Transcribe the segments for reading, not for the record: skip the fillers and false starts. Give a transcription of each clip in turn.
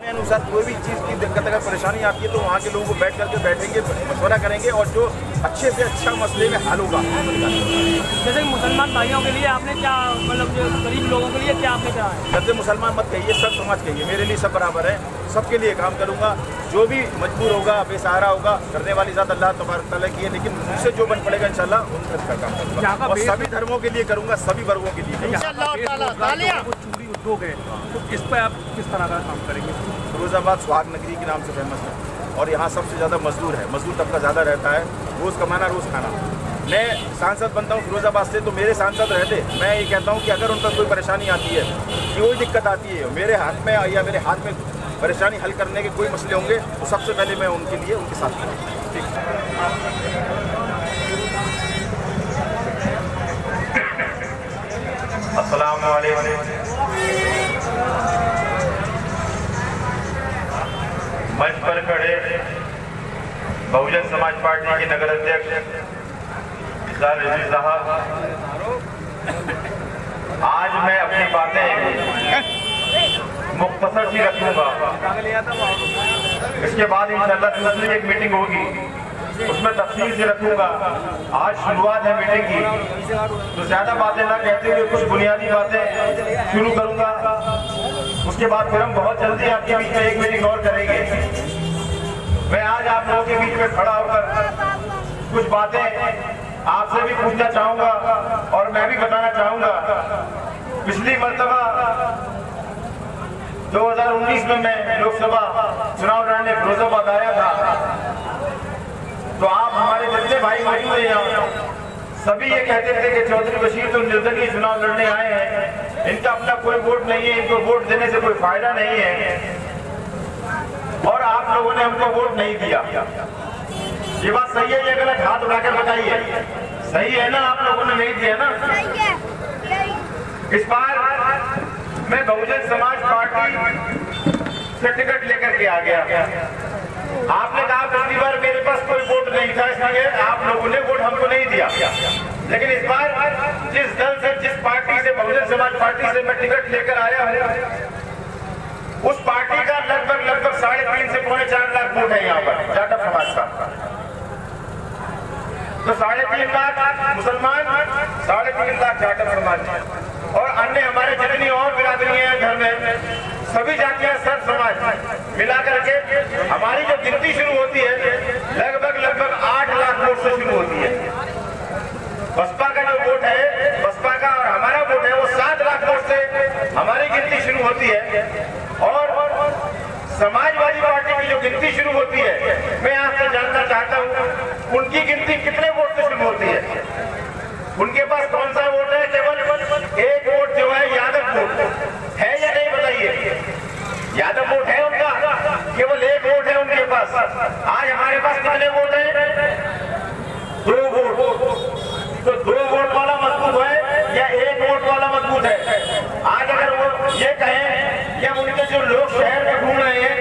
अनुसार कोई भी चीज़ की दिक्कत अगर परेशानी आती है तो वहाँ के लोगों को बैठ करके बैठेंगे, मशवरा करेंगे और जो अच्छे से अच्छा मसले में हल होगा। जैसे कि मुसलमान भाइयों के लिए आपने क्या, मतलब जो गरीब लोगों के लिए क्या आपने कहा है? जैसे मुसलमान मत कहिए, सब समाज कहिए, मेरे लिए सब बराबर है, सबके लिए काम करूँगा। जो भी मजबूर होगा, बेसहारा होगा, करने वाली ज़ात अल्लाह तबारक तआला की है, लेकिन मुझसे जो बन पड़ेगा इंशाल्लाह उनका काम करूँगा और सभी धर्मों के लिए करूँगा, सभी वर्गों के लिए। चूड़ी उद्योग है, तो इस पर आप किस तरह का काम करेंगे? फिरोजाबाद सुहाग नगरी के नाम से फेमस है और यहाँ सबसे ज़्यादा मजदूर है, मजदूर तबका ज़्यादा रहता है, रोज़ कमाना रोज़ खाना। मैं सांसद बनता हूँ फिरोजाबाद से, तो मेरे सांसद रहते मैं ये कहता हूँ कि अगर उन पर कोई परेशानी आती है, कोई दिक्कत आती है, मेरे हाथ में या मेरे हाथ में परेशानी हल करने के कोई मसले होंगे तो सबसे पहले मैं उनके लिए उनके साथ करूँगा। ठीक अस्सलाम वालेकुम। मंच पर खड़े बहुजन समाज पार्टी के नगर अध्यक्ष साहब, आज मैं अपनी बातें मुख्तसर सी रखूंगा। इसके बाद इंशाल्लाह दूसरी एक मीटिंग होगी, उसमें तफसील से रखूंगा। आज शुरुआत है मीटिंग की, तो ज्यादा बातें ना कहते हुए कुछ बुनियादी बातें शुरू करूंगा। उसके बाद फिर हम बहुत जल्दी आपके बीच में एक मीटिंग और करेंगे। मैं आज आप लोगों के बीच में खड़ा होकर कुछ बातें आपसे भी पूछना चाहूंगा और मैं भी बताना चाहूंगा। पिछली मर्तबा 2019 में मैं लोकसभा चुनाव लड़ने फिरोजाबाद आया था, तो आप हमारे जितने भाई मौजूद हैं यहाँ, सभी ये कहते थे कि चौधरी बशीर तो निर्दलीय चुनाव लड़ने आए हैं, इनका अपना कोई वोट नहीं है, इनको वोट देने से कोई फायदा नहीं है, और आप लोगों ने हमको वोट नहीं दिया। ये बात सही है या गलत? हाथ उठाकर बताइए। सही है ना? आप लोगों ने नहीं दिया ना? इस बार मैं बहुजन समाज पार्टी से टिकट लेकर के आ गया। आपने कहा पिछली बार मेरे पास कोई वोट नहीं था, इसलिए आप लोगों ने वोट हमको नहीं दिया। लेकिन इस बार जिस दल से, जिस पार्टी से, बहुजन समाज पार्टी से मैं टिकट लेकर आया हूँ, उस पार्टी का लगभग 3.5 से 4.5 लाख वोट है यहाँ पर जाटव समाज का। तो 3.5 लाख मुसलमान, 3.5 लाख जाटव समाज और अन्य हमारे जितनी और बिरादरियां हैं घर में, सभी जातियां, सब समाज मिलाकर के हमारी जो गिनती शुरू होती है लगभग 8 लाख वोट से शुरू होती है। बसपा का जो वोट है, बसपा का और हमारा वोट है, वो 7 लाख वोट से हमारी गिनती शुरू होती है। और समाजवादी पार्टी की जो गिनती शुरू होती है, मैं आपसे जानना चाहता हूँ उनकी गिनती कितने वोट से शुरू होती है? उनके पास कौन सा वोट है? केवल एक वोट जो है यादव वोट है या नहीं, बताइए। यादव वोट है उनका, केवल एक वोट है उनके पास। आज हमारे पास कितने वोट है? 2 वोट। तो 2 वोट वाला मजबूत है या 1 वोट वाला मजबूत है? आज अगर वो ये कहें या उनके जो लोग शहर में घूम रहे हैं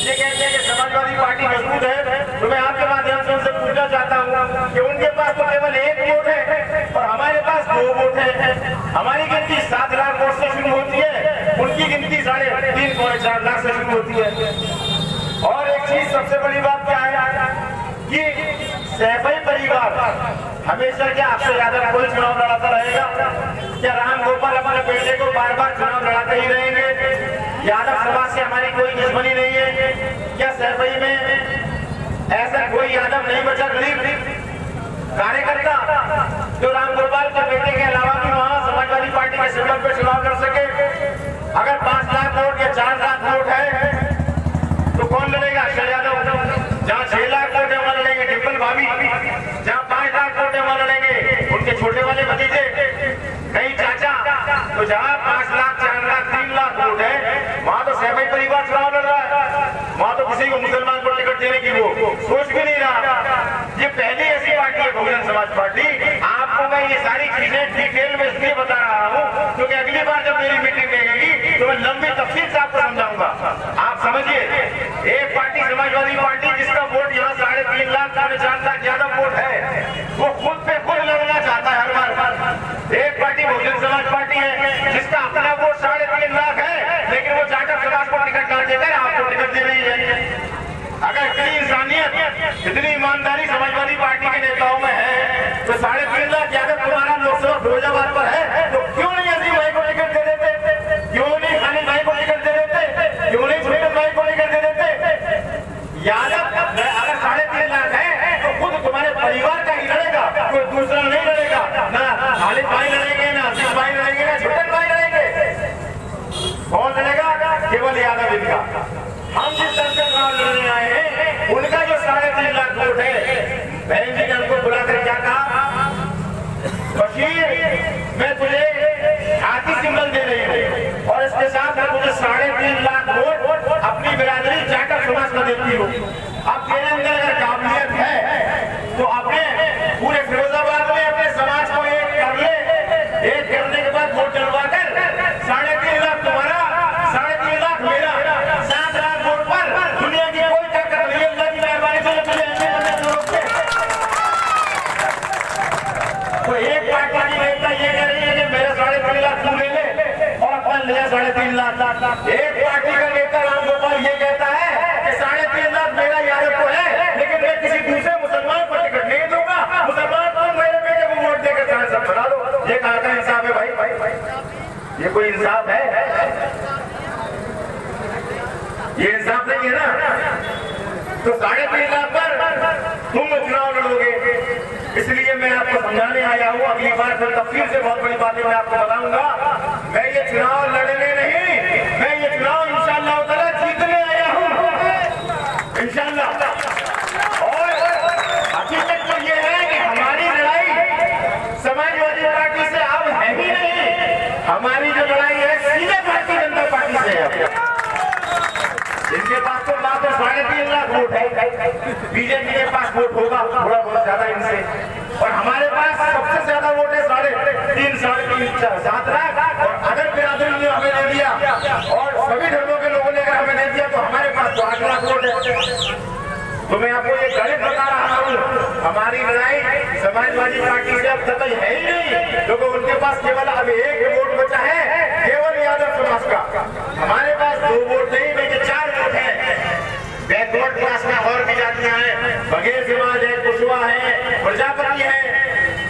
ये कहते हैं कि समाजवादी पार्टी मजबूत है, तो मैं आपके माध्यम से उनसे पूछना चाहता हूँ कि उनके पास तो केवल 1 वोट है और हमारे पास 2 वोट है। हमारी गिनती 7 लाख वोट से शुरू होती है, उनकी गिनती 3.5-4 लाख से शुरू होती है। और एक चीज सबसे बड़ी बात क्या है कि सैफई परिवार हमेशा क्या आपसे यादव कोई चुनाव लड़ाता रहेगा? क्या राम गोपाल अपने बेटे को बार चुनाव लड़ाते ही रहेंगे? यादव समाज से हमारी कोई दुश्मनी नहीं है क्या? सैफई में ऐसा कोई यादव नहीं बचा गरीब कार्यकर्ता जो राम गोपाल के बेटे के अलावा भी वहाँ समाजवादी पार्टी के सिंबल पे चुनाव लड़ सके? अगर 5 लाख वोट या 4 लाख वोट है तो कौन लड़ेगा? अक्षय यादव। जहाँ 6 लाख वोट है वहाँ लड़ेंगे डिम्पल भाभी, जहाँ 5 लाख वोट है वहाँ लड़ेंगे उनके छोटे वाले भतीजे, कहीं चाचा। तो जहाँ 5 लाख, 4 लाख, 3 लाख वोट है वहाँ तो सैफई परिवार चुनाव लड़ रहा है, वहाँ तो किसी को मुसलमान को टिकट देने की वो सोच भी नहीं रहा। ये पहली ऐसी पार्टी है बहुजन समाज पार्टी। आपको मैं ये सारी चीजें डिटेल में इसलिए बता रहा हूँ क्योंकि अगली बार जब मेरी मीटिंग लगेगी तो मैं लंबी तफसील से आपको समझाऊंगा। आप समझिए, एक पार्टी समाजवादी पार्टी जिसका वोट यहाँ 3.5 लाख, 4.5 लाख ज्यादा वोट है, वो खुद पे खुद लड़ना चाहता कर दे रही है। अगर इतनी इंसानियत, इतनी ईमानदारी समाजवादी पार्टी के नेताओं में है तो 3.5 लाख अगर तुम्हारा लोकसभा फिरोजाबाद पर है तो क्यों नहीं अजीम भाई को टिकट दे देते, क्यों नहीं खालिद भाई को टिकट दे देते, क्यों नहीं सुनील भाई को टिकट दे देते। यादव अगर 3.5 लाख है तो खुद तुम्हारे परिवार का ही लड़ेगा, कोई दूसरा नहीं लड़ेगा। ना खालिद भाई लड़ेंगे, ना अजीम भाई लड़ेंगे, ना छुट्टन भाई लड़ेंगे। कौन लड़ेगा? केवल यादव इनका। हम जिस तरह से चुनाव लड़ने आए हैं उनका जो 3.5 लाख वोट है, बहन जी ने हमको बुलाकर क्या कहा, बशीर मैं तुझे हाथी सिंबल दे रही हूँ और इसके साथ मैं तुझे 3.5 लाख वोट अपनी बिरादरी जाटव समाज को देती हूँ। अब तेरे अंदर अगर काबिलियत है तो अपने पूरे फिरोजाबाद में अपने समाज को एक कर ले, एक करने के बाद वोट डलवा कर 3.5 लाख तुम्हारा, 3.5 लाख मेरा, 7 लाख वोट पर दुनिया की कोई ताकत नहीं। अल्लाह की मेहरबानी से तुझे ऐसे बनने से रोकते। तो एक पार्टी की नेता ये कह रही है कि मेरा 3.5 लाख तू ले ले और अपना लिया 3.5 लाख। एक पार्टी का नेता रामगोपाल ये कहता है कि 3.5 लाख मेरा यादव को है लेकिन मैं किसी दूसरे मुसलमान को टिकट नहीं दूंगा, मुसलमान को मेरे बेटे को वोट देकर सांसद बना दो। ये कहाँ का इंसाफ है भाई? ये कोई इंसाफ है? ये इंसाफ नहीं है ना। तो 3.5 लाख पर तुम चुनाव लड़ोगे, इसलिए मैं आपको समझाने आया हूँ। अगली बार फिर तफसील से बहुत बड़ी बातें मैं आपको बताऊंगा। मैं ये चुनाव लड़ने नहीं, मैं ये चुनाव इंशाअल्लाह ताला जीतने आया हूँ, इंशाअल्लाह। और हकीकत तो ये है कि हमारी लड़ाई समाजवादी पार्टी से अब है ही नहीं, हमारी जो लड़ाई है सीधे भारतीय जनता पार्टी से है। इनके पास तो मात्र 3.5 लाख वोट है, बीजेपी के पास वोट होगा थोड़ा बहुत ज्यादा इनसे, और हमारे पास सबसे ज्यादा वोट है 3.5 7 लाख। और अगर बिरादरी ने हमें दे दिया और सभी धर्मों के लोगों ने अगर हमें दे दिया तो हमारे पास तो 8 लाख वोट है। तो मैं आपको ये गणित बता रहा हूँ, हमारी लड़ाई समाजवादी पार्टी से अब खत्म है ही नहीं, क्योंकि उनके पास केवल अब एक वोट बचा है, केवल यादव समाज का। हमारे पास 2 वोट नहीं बल्कि 4 वोट है। बैकवर्ड क्लास में और भी जातियां हैं, बघेल समाज है, कुशवा है, प्रजापति है,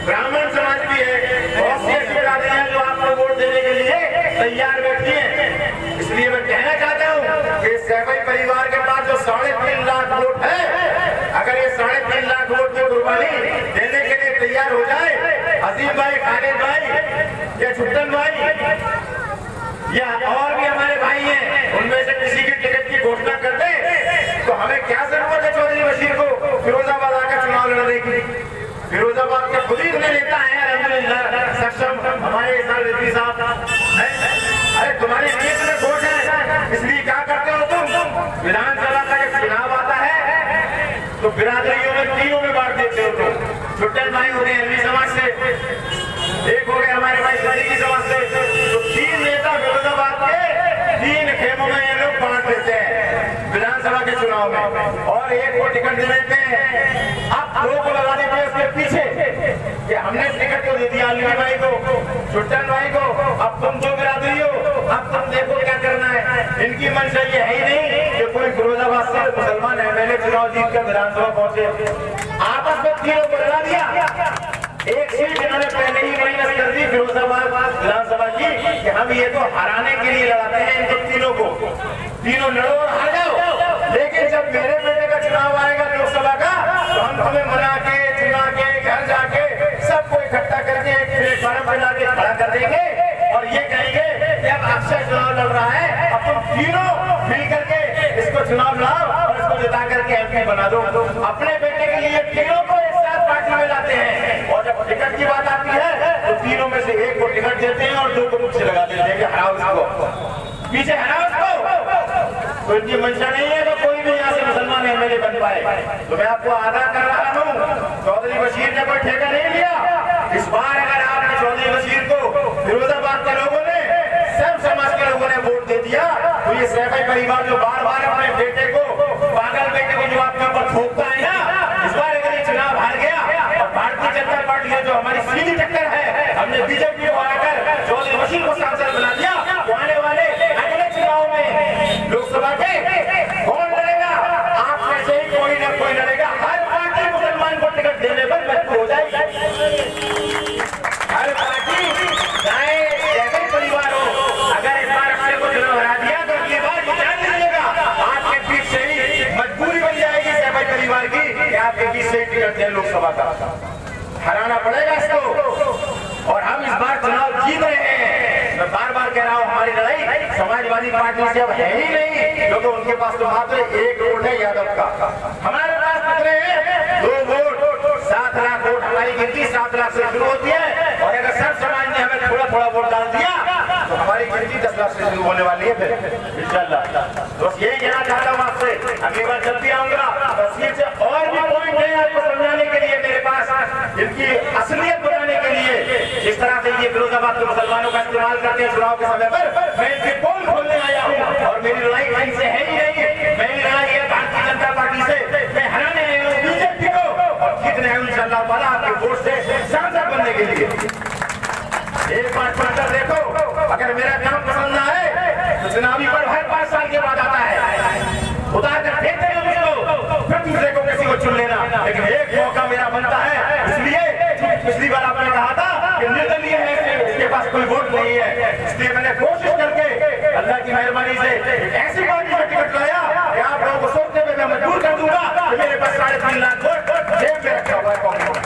ब्राह्मण समाज भी है, बहुत सी ऐसी जातियां हैं जो आपको वोट देने के लिए तैयार बैठी है। इसलिए मैं कहना चाहता हूँ कि सैफई परिवार के पास जो 3.5 लाख वोट है, अगर ये 3.5 लाख वोट की कुर्बानी देने के लिए तैयार हो जाए, अजीम भाई, खालिद भाई या छुट्टन भाई या और भी हमारे भाई हैं, उनमें से किसी की टिकट की घोषणा कर दे तो हमें क्या जरूरत है चौधरी बशीर को फिरोजाबाद आकर चुनाव लड़ने की? फिरोजाबाद के खुद ही इतने नेता हैं अल्हम्दुलिल्लाह सक्षम, हमारे रिजवी साहब। अरे तुम्हारी नीयत में खोट है, इसलिए क्या करते हो तुम? विधानसभा का जब चुनाव आता है तो बिरादरियों में 3 में बांट देते हो तुम। छुट्टन भाई हो गए एलवी समाज से, एक हो गए हमारे भाई सदी की समाज से, तो 3 नेता फिरोजाबाद के 3 खेमों में ये लोग बांट देते हैं विधानसभा के चुनाव में, और एक को टिकट दे देते हैं। अब 2 को लगा देते हैं उसके पीछे कि हमने टिकट को दे दिया अली भाई को, छुट्टन भाई को, अब तुम 2 बिरादरी हो, अब तुम देखो क्या करना है। इनकी मंशा ये है ही नहीं कि कोई फिरोजाबाद से मुसलमान एमएलए चुनाव जीत कर विधानसभा पहुंचे। आपस में 3 को लगा दिया, एक सीट इन्होंने पहले ही माइनस कर दी फिरोजाबाद विधानसभा की कि हम ये तो हराने के लिए लड़ाते हैं इनको 3 को, 3 लड़ो और हार जाओ, लेकिन जब मेरे बेटे का चुनाव आएगा लोकसभा का तो हम तुम्हें मना के, चुना के, घर जाके सबको इकट्ठा करके एक प्लेटफार्म पर लाके खड़ा कर देंगे और ये कहेंगे कि अब अक्षय चुनाव लड़ रहा है, अब तुम 3 मिल करके इसको चुनाव लड़ाओ और इसको जिता करके एमपी बना दो। अपने बेटे के लिए 3 को एक साथ पार्टी में लाते हैं, और जब टिकट की बात आती है तो 3 में से 1 को टिकट देते हैं और 2 को मुझसे लगा देते हैं कि हराओ इसको, पीछे हराओ इसको। तो इनकी मंशा नहीं है तो कोई भी यहाँ से मुसलमान एमएलए बन पाए। तो मैं आपको आगाह कर रहा हूँ, चौधरी बशीर ने कोई ठेका नहीं लिया। इस बार अगर आपने चौधरी बशीर को फिरोजाबाद के लोगों ने, सब समाज के लोगों ने वोट दे दिया तो ये सैफई परिवार जो बार-बार अपने बेटे को, पागल बेटे को जो आपके ऊपर थोपता है ना, इस बार अगर ये चुनाव हार गया और भारतीय जनता पार्टी है जो हमारी सीधी टक्कर है, हमने बीजेपी को हराकर चौधरी बशीर को सांसद बना दिया, तो आने वाले अगले चुनाव में लोकसभा के है लोकसभा का, हराना पड़ेगा इसको। और हम इस बार चुनाव जीत रहे हैं। मैं बार बार कह रहा हूँ, हमारी लड़ाई समाजवादी पार्टी से अब है ही नहीं, क्योंकि उनके पास तो मात्र 1 वोट है यादव का। हमारे पास कितने हैं? 2 वोट। 7 लाख वोट हमारी गिनती 7 लाख से शुरू होती है, और अगर सब समाज ने हमें थोड़ा थोड़ा वोट डाल दिया तो हमारी गिनती 10 लाख से शुरू होने वाली है फिर इंशाल्लाह। बस यही कहना चाहता हूँ आपसे। अगली बार जब भी आऊंगा तस्वीर से और भी पॉइंट है आपको समझाने के लिए मेरे पास, इनकी असलियत बताने के लिए। जिस तरह से ये फिरोजाबाद के मुसलमानों का इस्तेमाल करते हैं चुनाव के समय पर, मैं इनकी पोल खोलने आया हूँ। और मेरी लड़ाई कहीं से है ही नहीं, मेरी लड़ाई है भारतीय जनता पार्टी से। मैं हराने आया हूँ बीजेपी को, और जीतने हैं इंशाअल्लाह ताला आपके वोट से सांसद बनने के लिए। एक बार पढ़कर देखो, अगर मेरा काम पसंद ना आए तो चुनावी पर हर 5 साल के बाद आता है। उतार कर फेंक देंगे मुझको, फिर दूसरे को किसी को चुन लेना। लेकिन एक मौका मेरा बनता है, इसलिए पिछली बार आपने कहा था कि निर्दलीय है, इसके पास कोई वोट नहीं है, इसलिए मैंने कोशिश करके अल्लाह की मेहरबानी से ऐसी पार्टी में टिकट लाया कि आप लोगों को सोचने में मैं मजबूर कर दूंगा कि मेरे पास 3.5 लाख वोट जेब में रखा हुआ है कांग्रेस।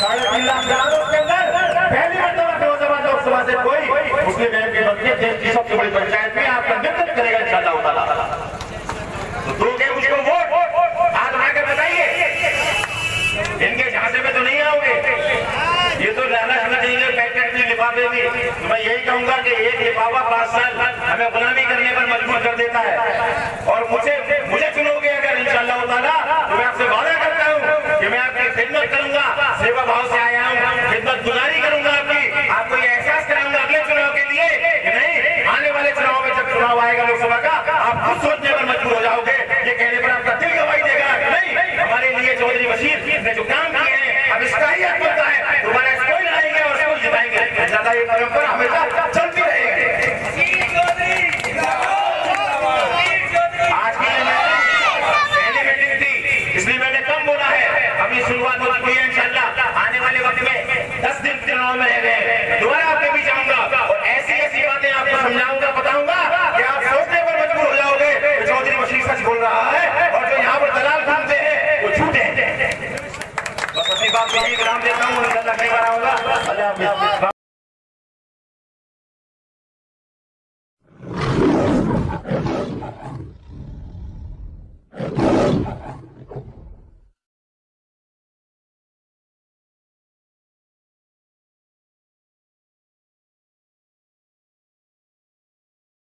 3.5 लाख जानों के अंदर पहली मरतबा फिरोजाबाद लोकसभा से कोई मुस्लिम एम के बच्चे देश की सबसे बड़ी पंचायत में आपका नेतृत्व करेगा इंशाअल्लाह ताला। तो दोगे मुझको वोट? हाथ उठाकर बताइए। इनके झांसे में तो नहीं आओगे, ये तो लालच में देंगे पैकेट में लिफाफे में। तो मैं यही कहूंगा कि एक लिफाफा 5 साल हमें गुलामी करने पर मजबूर कर देता है। और मुझे चुनोगे अगर इंशाअल्लाह ताला, तो मैं आपसे वादा करता हूँ कि मैं आपकी खिदमत करूंगा, सेवा भाव से आया हूँ, खिदमत गुजारी करूंगा आपको ये एहसास कराऊंगा अगले चुनाव के लिए कि नहीं, आने वाले चुनाव में जब चुनाव आएगा लोकसभा का, आप खुद सोचने पर मजबूर हो जाओगे। ये कहने पर आपका दिल गवाही देगा कि नहीं, हमारे लिए चौधरी बशीर ने जो काम किए हैं अब इसका ही हक बनता है, दोबारा इसको ही लाएंगे और इसको जिताएंगे। ज्यादा ये परंपरा हमेशा चलती रहेगी। आज की पहली मीटिंग थी, इसलिए मैंने कम बोला है, अभी शुरुआत हो चुकी है। इंशाअल्लाह आने वाले वक्त में 10 दिन चुनाव में रह गए, दोबारा आपके बीच आऊंगा और ऐसी बातें आपको समझाऊंगा, बताऊंगा कि आप सोचने पर मजबूर हो जाओगे कि चौधरी बशीर सच बोल रहा है, और जो यहाँ पर दलाल घूमते हैं वो झूठे हैं। बस अपनी बात में ही विराम देता हूँ, इंशाअल्लाह अगली बार आऊंगा। अल्लाह हाफ़िज़।